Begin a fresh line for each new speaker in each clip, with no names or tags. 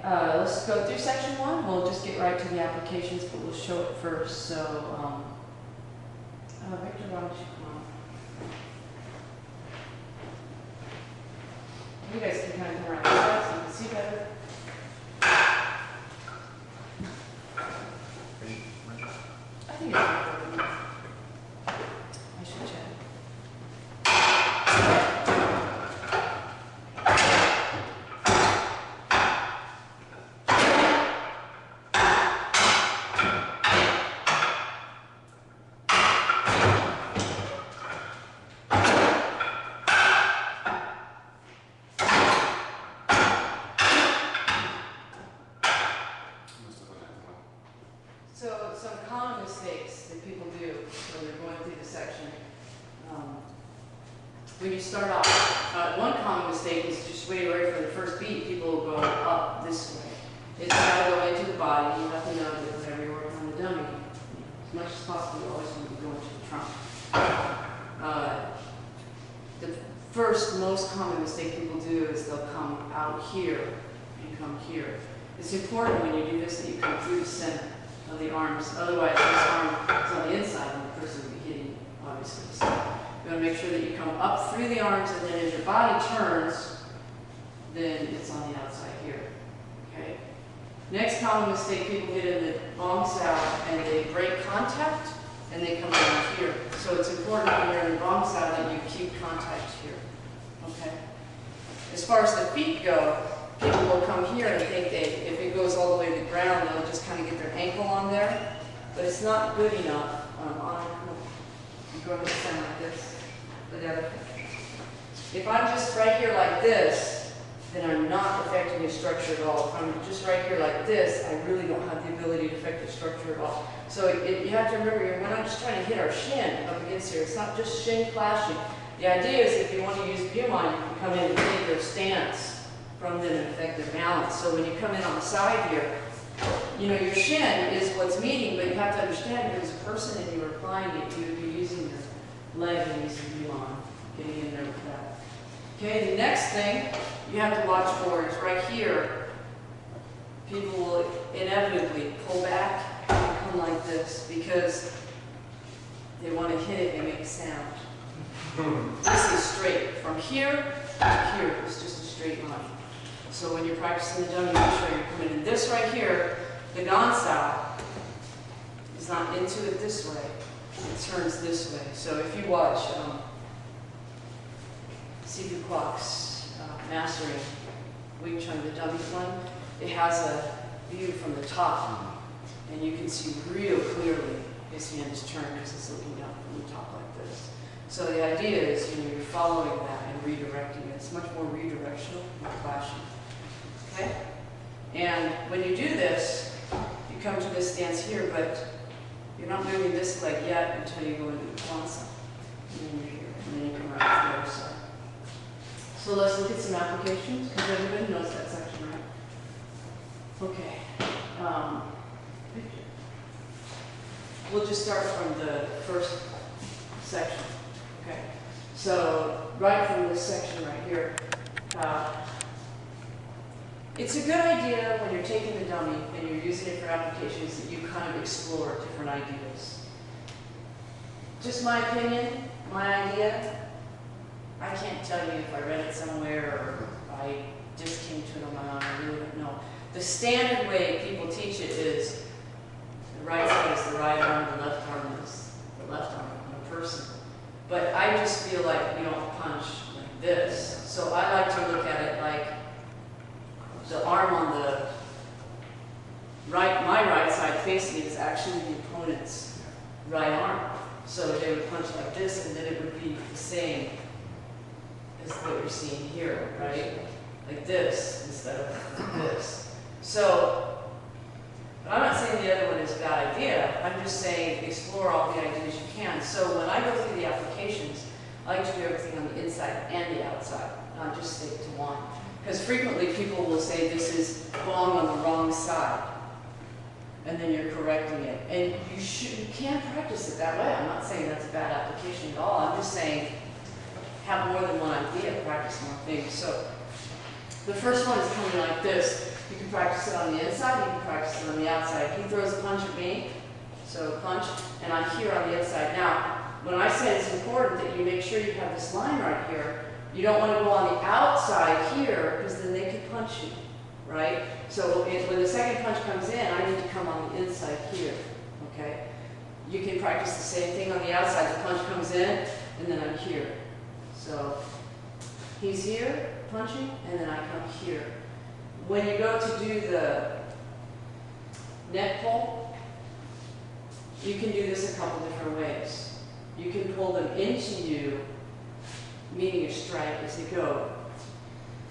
let's go through section 1. We'll just get right to the applications, but we'll show it first. So, Victor, why don't you come on? You guys can kind of come around the side so you can see better. I think it's recording. I should check. So some common mistakes that people do when they're going through the section. When you start off, one common mistake is just wait right for the first beat. People will go up this way. It's got to go into the body. You have to know that whenever you're working on the dummy, as much as possible, you always want to go into the trunk. The first most common mistake people do is they'll come out here and come here. It's important when you do this that you come through the center of the arms. Otherwise, this arm is on the inside and the person will be hitting you, obviously. So you want to make sure that you come up through the arms, and then as your body turns, then it's on the outside here. Okay? Next common mistake people get in the bong sao, and they break contact, and they come down here. So it's important when you're in the bong sao that you keep contact here. Okay? As far as the feet go, people will come here and think if it goes all the way to the ground, they'll just kind of get their ankle on there. But it's not good enough. You go to the center like this. If I'm just right here like this, then I'm not affecting your structure at all. If I'm just right here like this, I really don't have the ability to affect the structure at all. So you have to remember, we're not just trying to hit our shin up against here. It's not just shin clashing. The idea is if you want to use Bumon, you can come in and take their stance from them and affect their balance. So when you come in on the side here, you know, your shin is what's meeting, but you have to understand you're as a person and you're applying it. You would be using your leg and using Bumon, getting in there with that. Okay, the next thing you have to watch for is right here. People will inevitably pull back and come like this because they want to hit it and make a sound. This is straight. From here to here, it's just a straight line. So when you're practicing the dummy, make sure you're coming in this right here. The gansao is not into it this way. It turns this way. So if you watch Sifu Kwok's Mastering Wing Chun, the dummy one, it has a view from the top. And you can see real clearly his hand is turned because it's looking down from the top like this. So the idea is, you know, you're following that and redirecting it. It's much more redirectional than clashing. Okay? And when you do this, you come to this stance here, but you're not moving this leg yet until you go into the Kwanzaa. And then you're here, and then you come around to the other side. So let's look at some applications, because everybody knows that section, right? Okay. We'll just start from the first section. Okay. So right from this section right here, it's a good idea when you're taking the dummy and you're using it for applications that you kind of explore different ideas. Just my opinion, my idea. I can't tell you if I read it somewhere or I just came to it on my own. I really don't know. The standard way people teach it is the right side is the right arm, the left arm is the left arm of a person. But I just feel like we don't punch like this. So I like to look at it like the arm on the right, my right side facing it is actually the opponent's right arm. So they would punch like this, and then it would be the same as what you're seeing here, right? Like this instead of this. So, but I'm not saying the other one is a bad idea. I'm just saying explore all the ideas you can. So when I go through the applications, I like to do everything on the inside and the outside, not just stick to one. Because frequently people will say this is bong on the wrong side, and then you're correcting it. And you can practice it that way. I'm not saying that's a bad application at all. I'm just saying have more than one idea, practice more things. So the first one is coming like this. You can practice it on the inside, you can practice it on the outside. He throws a punch at me, so punch, and I'm here on the inside. Now, when I say it's important that you make sure you have this line right here, you don't want to go on the outside here, because then they could punch you, right? So when the second punch comes in, I need to come on the inside here, okay? You can practice the same thing on the outside. The punch comes in, and then I'm here. So he's here, punching, and then I come here. When you go to do the neck pull, you can do this a couple different ways. You can pull them into you, meaning a strike as they go.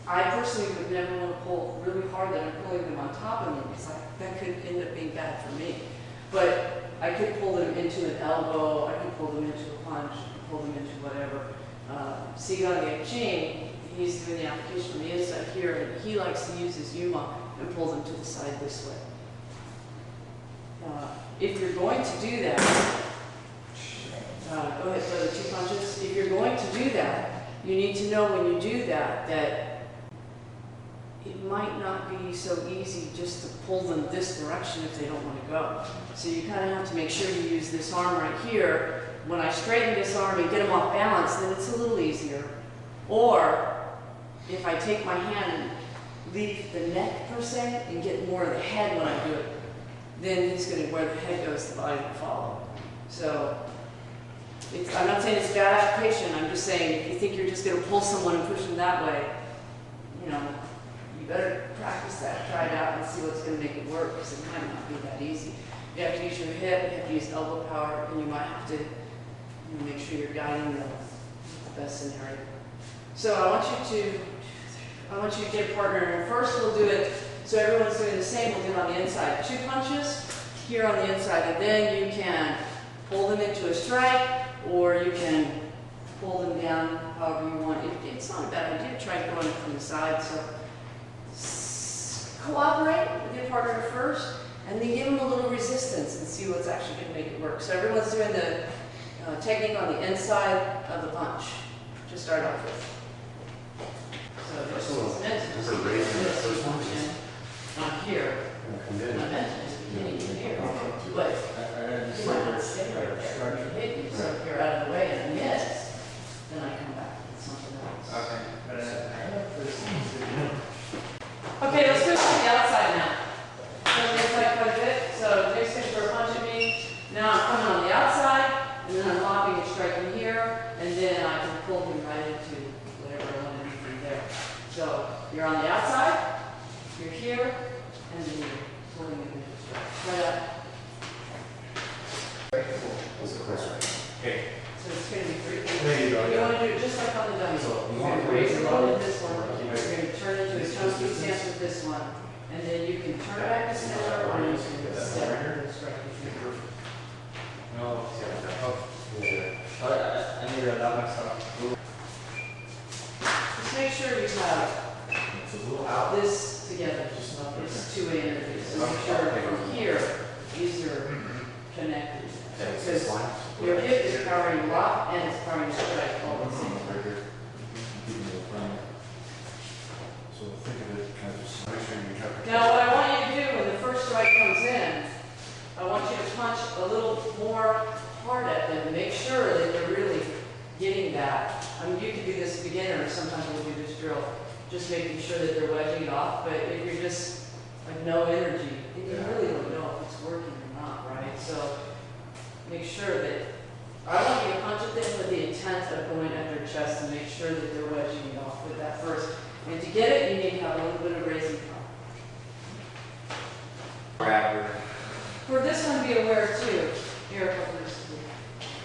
I personally would never want to pull really hard that I'm pulling them on top of me, because that could end up being bad for me. But I could pull them into an elbow, I could pull them into a punch, I could pull them into whatever. Sifu Angela Minerva, he's doing the application from the inside here, and he likes to use his yuma and pull them to the side this way. If you're going to do that, go ahead, throw the 2 punches. If you're going to do that, you need to know when you do that, that it might not be so easy just to pull them this direction if they don't want to go. So you kind of have to make sure you use this arm right here. When I straighten this arm and get them off balance, then it's a little easier. Or if I take my hand and leave the neck per se and get more of the head when I do it, then it's going to, where the head goes, the body will follow. So I'm not saying it's bad application. I'm just saying if you think you're just going to pull someone and push them that way, you know, you better practice that, try it out, and see what's going to make it work, because it might not be that easy. You have to use your hip, you have to use elbow power, and you might have to make sure you're guiding them with the best scenario. So I want you to get a partner, and first we'll do it, so everyone's doing the same, we'll do it on the inside. 2 punches here on the inside, and then you can pull them into a strike, or you can pull them down however you want. It's not a bad idea to try going it from the side, so cooperate with your partner first, and then give them a little resistance and see what's actually going to make it work. So everyone's doing the technique on the inside of the punch to start off with. So there's a raising the first one. Not here. Not meant to be here. But you might not stay right there. You hit you, so if you're out of the way and miss, then I come back with something else. Okay, let's go to the outside now. So the inside quite a bit. So next pitch for a punch at me. Now I'm coming on the outside, and then I'm lopping and striking here, and then I can pull him right into whatever I want to do from there. So you're on the outside, you're here, and then you're pulling him into the strike. Right up.
What's the question? Okay.
So it's going to be 3.
There you go.
You want to do it just like on the dummy.
So
You're going to raise the ball with this one. You're going to turn into a chunky stance with this one. And then you can turn back to center, or you can step and strike with your group.
No,
I need to allow myself.
Just make sure you have
it's a little out.
this together. It's 2-way interview. So make sure from here, these are connected. Because your hip is powering lock and it's powering strike all at the same time.
So think of it as make sure you have to.
Now what I want you to do when the first strike comes in, I want you to punch a little more hard at them to make sure that they're really getting that. I mean, you can do this beginner, or sometimes we'll do this drill, just making sure that they're wedging it off, but if you're just like no energy, then you really don't know if it's working or not, right? So make sure that, I want you to punch at them with the intent of going at their chest and make sure that they're wedging it off with that first. And to get it, you need to have a little bit of raising power. For this one, be aware too, here a couple minutes ago,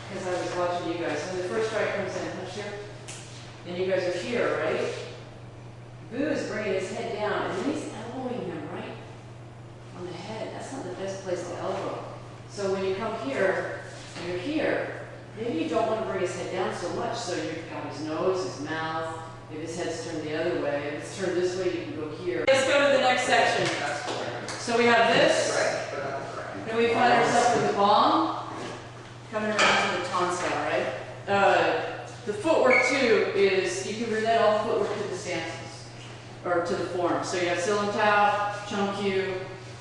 because I was watching you guys. When the first strike comes in, punch here, and you guys are here, right? Boo is bringing his head down, and then he's elbowing him right on the head. That's not the best place to elbow. So when you come here, and you're here, maybe you don't want to bring his head down so much, so you've got his nose, his mouth. If his head's turned the other way, if it's turned this way, you can go here. Let's go to the next section. So we have this, and we find ourselves with the bomb coming around to the tonsil, right? The footwork too is, you can relate all the footwork to the stances. or to the form. So you have Silam Tao, Chung Kyu,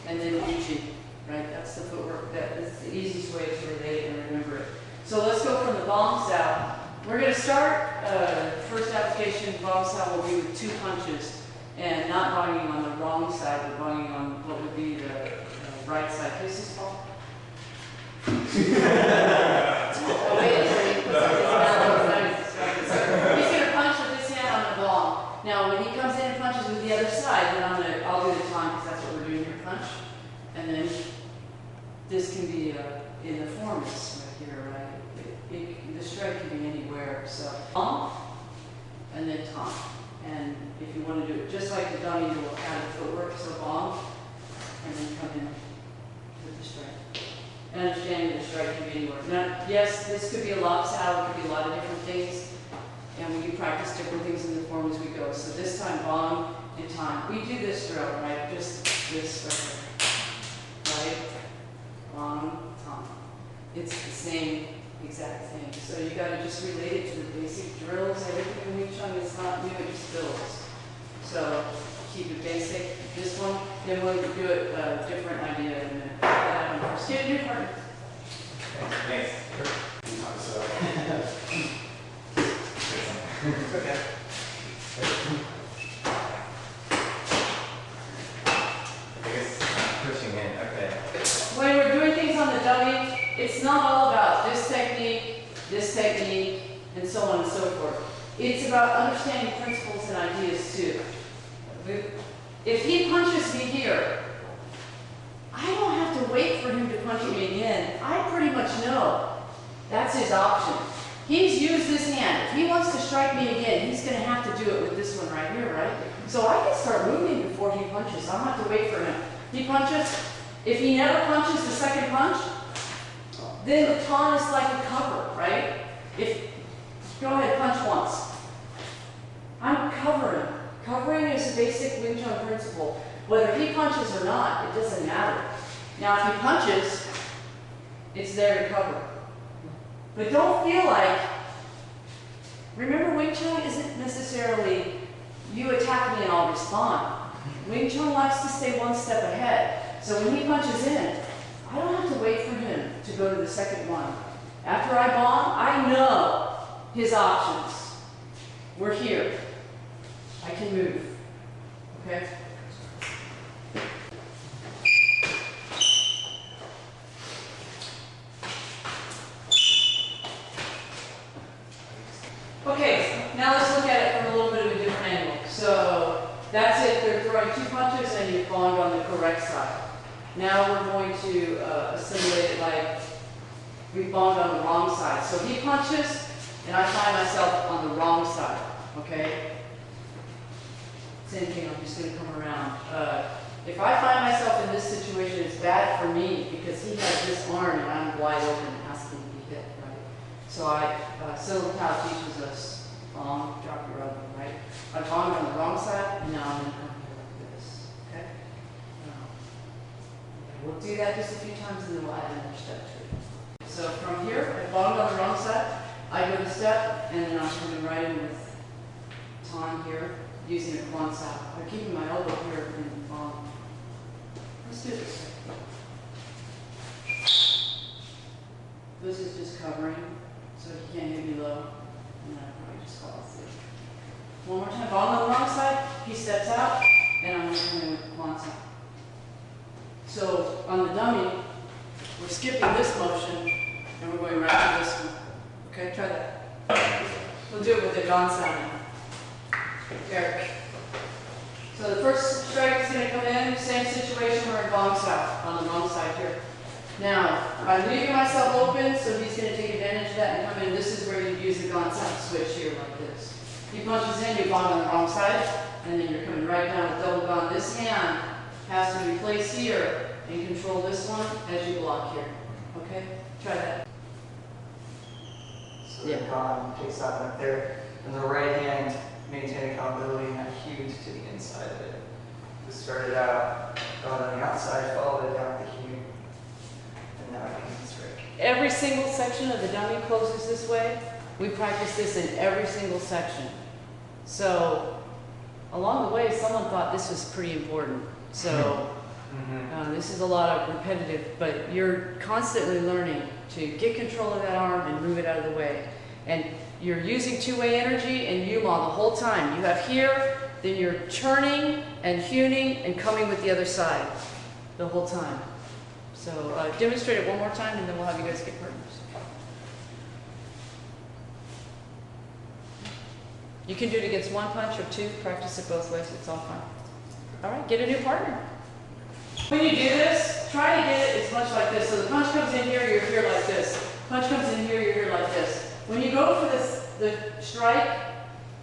and then Uchi, right? That's the footwork. That is the easiest way to relate and remember it. So let's go from the Bong Sao. We're going to start, first application, Bong Sao will be with 2 punches, and not bonging on the wrong side, but bonging on what would be the right side. This is Paul. Oh, wait until he puts his hand on the right. He's going to punch with this hand on the bong. Now, when he comes in and punches with the other side, then I'll do the time because that's what we're doing here, punch. And then this can be in the form right here, right? The strike can be anywhere. So, and then tom. And if you want to do it just like the dummy, you will add the footwork, so bong, and then come in with the strike. And understanding the strike can be anywhere. Now, yes, this could be a lop sao, it could be a lot of different things, and we do practice different things in the form as we go. So this time, bong and time. We do this drill, right? Just this right here. Right? Bong, tom. It's the same exact thing. So you got to just relate it to the basic drills. Everything in Wing Chun is not new, it just builds. So keep it basic. This one, then we'll do it different idea in a minute. That one first. Get a new partner.
Thanks. Okay. I guess pushing in, okay.
When we're doing things on the dummy, it's not all about this technique, and so on and so forth. It's about understanding principles and ideas too. If he punches me here, I don't have to wait for him to punch me again. I pretty much know that's his option. He's used this hand. If he wants to strike me again, he's going to have to do it with this one right here, right? So I can start moving before he punches. I don't have to wait for him. He punches. If he never punches the second punch, then the taunt is like a cover, right? Go ahead, punch once. I'm covering. Covering is a basic Wing Chun principle. Whether he punches or not, it doesn't matter. Now, if he punches, it's there to cover. But don't feel like, remember, Wing Chun isn't necessarily you attack me and I'll respond. Wing Chun likes to stay one step ahead. So when he punches in, I don't have to wait for him to go to the second one. After I bomb, I know his options. We're here. I can move. Okay? Okay, now let's look at it from a little bit of a different angle. So that's it. They're throwing 2 punches and you've bombed on the correct side. Now we're going to assimilate it like we bombed on the wrong side. So he punches, and I find myself on the wrong side. Okay? Same thing, I'm just going to come around. If I find myself in this situation, it's bad for me because he has this arm and I'm wide open and asking to be hit, right? So Silam Tao teaches us, bong, drop your elbow, right? I bombed on the wrong side, and now I'm going to come here like this. Okay? We'll do that just a few times and then we'll add another step to it. So from here, I bombed on the wrong side, I go to step, and then I'm coming right in with Tan here, using a Kwok Sao. I'm keeping my elbow here and bomb. Let's do this. This is just covering, so he can't hit me low. And then I probably just fall asleep. One more time, bomb on the wrong side, he steps out, and I'm coming in with Kwok Sao. So on the dummy, we're skipping this motion, and we're going right to this one. Okay, try that. We'll do it with the Gong Sao now. There. So the first strike is going to come in, same situation, we're in Gong Sao, on the wrong side here. Now, I'm leaving myself open, so he's going to take advantage of that and come in. This is where you use the Gong Sao switch here, like this. He punches in, you bomb on the wrong side, and then you're coming right down with double gong. This hand has to be placed here and control this one as you block here. Okay? Try that.
So the gong takes that up there, and the right hand maintain accountability and have huge to the inside of it. We started out going on the outside, followed it down with the hue, and now I can strike.
Every single section of the dummy closes this way. We practice this in every single section. So along the way, someone thought this was pretty important. So this is a lot of repetitive, but you're constantly learning to get control of that arm and move it out of the way. And you're using two-way energy and Yuma the whole time. You have here, then you're turning and hewing and coming with the other side the whole time. So demonstrate it one more time and then we'll have you guys get partners. You can do it against one punch or two, practice it both ways, it's all fine. All right, get a new partner. When you do this, try to get it as much like this. So the punch comes in here, you're here like this. Punch comes in here, you're here like this. When you go for this, the strike,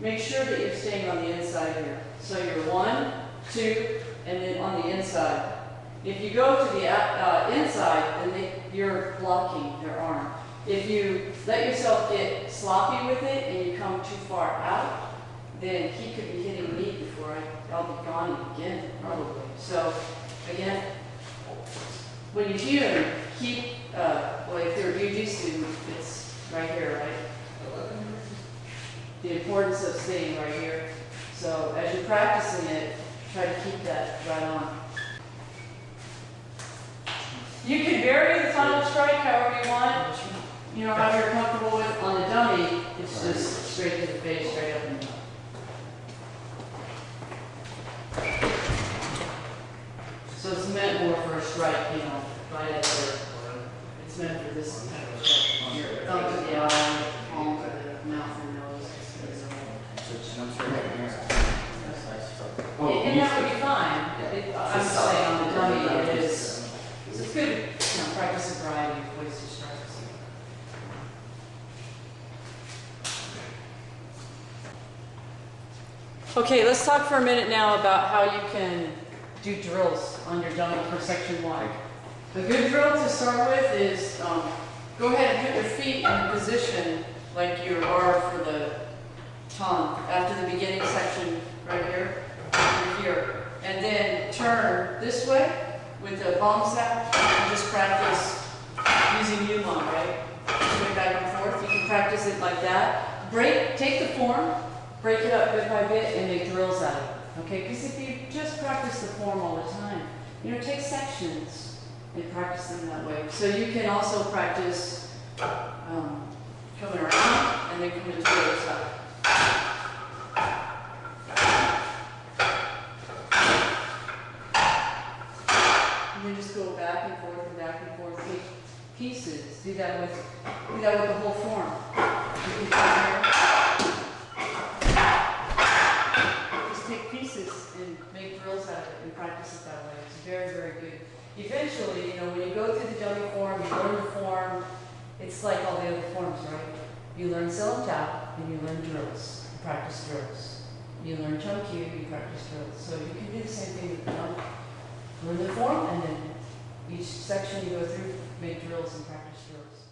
make sure that you're staying on the inside here. So you're 1, 2, and then on the inside. If you go to the inside, then you're blocking their arm. If you let yourself get sloppy with it and you come too far out, then he could be hitting me before I'll be gone again, probably. So again, when you hew, keep, well, if you're a UG student, it's right here, right? The importance of staying right here. So as you're practicing it, try to keep that right on. You can vary the final strike however you want. You know, how you're comfortable with. On the dummy, it's just straight to the face, straight up and down. So it's meant more for a strike, you know, right at the, it's meant for this kind of strike. Your thumb to the eye, palm to the mouth and nose. And that would be fine. I'm just saying on the dummy, it is, it's good, you know, practice a variety of ways to strike. Okay, let's talk for a minute now about how you can do drills on your dummy for section 1. The good drill to start with is go ahead and put your feet in a position like you are for the tongue after the beginning section right here, here. And then turn this way with the palm snap and just practice using Yuma, right? Swing back and forth. You can practice it like that. Take the form, break it up bit by bit, and make drills out of it. Okay? Because if you just practice the form all the time, you know, take sections and practice them that way. So you can also practice coming around and then coming to the other side. And then just go back and forth and back and forth. Take pieces. Do that with the whole form. You can come here. Just take pieces and make drills out of it and practice it that way. It's very, very good. Eventually, you know, when you go through the dummy form, you learn the form. It's like all the other forms, right? You learn Sill Tap, and you learn drills. You practice drills. You learn Chum Q, you practice drills. So you can do the same thing with the dummy. Learn the form, and then each section you go through, make drills and practice drills.